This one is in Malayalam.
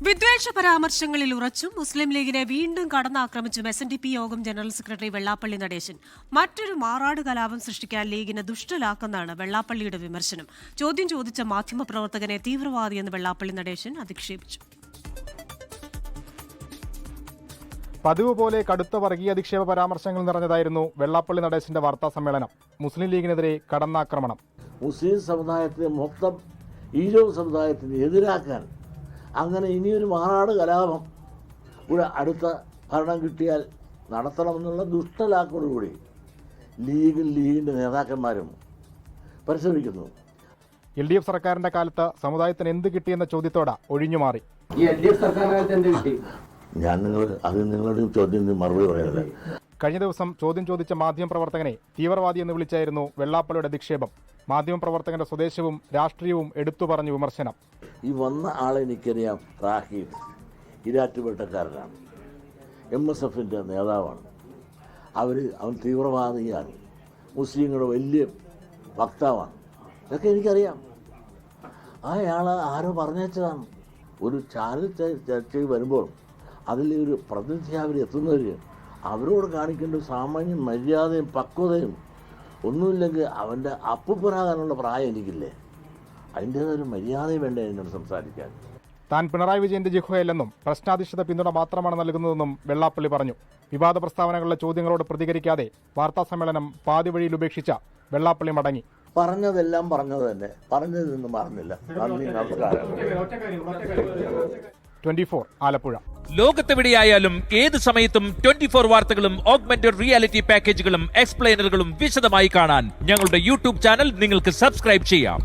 വിദ്വേഷ പരാമർശങ്ങളിൽ ഉറച്ചും മുസ്ലിം ലീഗിനെ വീണ്ടും കടന്നാക്രമിച്ചും SNDP യോഗം ജനറൽ സെക്രട്ടറി വെള്ളാപ്പള്ളി നടേശൻ മറ്റൊരു മാറാട് കലാപം സൃഷ്ടിക്കാൻ ലീഗിനെ ദുഷ്ടലാക്കെന്നാണ് വെള്ളാപ്പള്ളിയുടെ വിമർശനം. ചോദ്യം ചോദിച്ച മാധ്യമപ്രവർത്തകനെ തീവ്രവാദിയെന്ന് വെള്ളാപ്പള്ളി നടേശൻ അധിക്ഷേപിച്ചു. പതിവ് പോലെ കടുത്ത വർഗീയ അധിക്ഷേപ പരാമർശങ്ങൾ നിറഞ്ഞതായിരുന്നു വെള്ളാപ്പള്ളി നടേശന്റെ വാർത്താ സമ്മേളനം. മുസ്ലിം ലീഗിനെതിരെ കടന്നാക്രമണം. മുസ്ലിം സമുദായത്തെ മൊത്തം ഈഴവ സമുദായത്തിന് എതിരാക്കാൻ അങ്ങനെ ഇനിയൊരു മാറാട് കലാപം ഇവിടെ അടുത്ത ഭരണം കിട്ടിയാൽ നടത്തണമെന്നുള്ള ദുഷ്ടലാക്കോടുകൂടി ലീഗിൻ്റെ നേതാക്കന്മാരും പരിശ്രമിക്കുന്നു. LDF സർക്കാരിന്റെ കാലത്ത് സമുദായത്തിന് എന്ത് കിട്ടിയെന്ന ചോദ്യത്തോടെ ഒഴിഞ്ഞുമാറി. ഈ LDF സർക്കാരിനകത്ത് എന്ത് കിട്ടി? നിങ്ങളുടെ ചോദ്യത്തിന് മറുപടി പറയാനല്ല. കഴിഞ്ഞ ദിവസം ചോദ്യം ചോദിച്ച മാധ്യമപ്രവർത്തകനെ തീവ്രവാദി എന്ന് വിളിച്ചായിരുന്നു വെള്ളാപ്പള്ളിയുടെ അധിക്ഷേപം. മാധ്യമപ്രവർത്തകന്റെ സ്വദേശവും രാഷ്ട്രീയവും എടുത്തു പറഞ്ഞു വിമർശനം. ഈ വന്ന ആളെ എനിക്കറിയാം. റാഹീം ഇരാറ്റുപേട്ടക്കാരനാണ്, MSFന്റെ നേതാവാണ്. അവൻ തീവ്രവാദിയാണ്, മുസ്ലിങ്ങളുടെ വലിയ വക്താവാണ്. ഇതൊക്കെ എനിക്കറിയാം. അയാൾ ആരോ പറഞ്ഞതാണ്. ഒരു ചാനൽ ചർച്ചയിൽ വരുമ്പോൾ അതിൽ ഒരു പ്രതിനിധി അവരെത്തുന്നവർ അവരോട് കാണിക്കേണ്ട സാമാന്യ മര്യാദയും പക്വതയും ഒന്നുമില്ലെങ്കിൽ അവൻ്റെ അപ്പുപ്പനാകാനുള്ള പ്രായം എനിക്കില്ലേ? അതിൻ്റേതൊരു മര്യാദയും വേണ്ടേ എന്നോട് സംസാരിക്കാൻ. താൻ പിണറായി വിജയന്റെ ജിഹ്വയല്ലെന്നും പ്രശ്നാധിഷ്ഠിത പിന്തുണ മാത്രമാണ് നൽകുന്നതെന്നും വെള്ളാപ്പള്ളി പറഞ്ഞു. വിവാദ പ്രസ്താവനകളുടെ ചോദ്യങ്ങളോട് പ്രതികരിക്കാതെ വാർത്താസമ്മേളനം പാതി വഴിയിൽ ഉപേക്ഷിച്ച വെള്ളാപ്പള്ളി മടങ്ങി. പറഞ്ഞതെല്ലാം പറഞ്ഞത് തന്നെ, പറഞ്ഞതിൽ നിന്ന് മറന്നില്ല. നന്ദി, നമസ്കാരം. 24 ആലപ്പുഴ. ലോകത്തെവിടെയായാലും ഏത് സമയത്തും 24 വാർത്തകളും ഓഗ്മെന്റഡ് റിയാലിറ്റി പാക്കേജുകളും എക്സ്പ്ലെയിനറുകളും വിശദമായി കാണാൻ ഞങ്ങളുടെ യൂട്യൂബ് ചാനൽ നിങ്ങൾക്ക് സബ്സ്ക്രൈബ് ചെയ്യാം.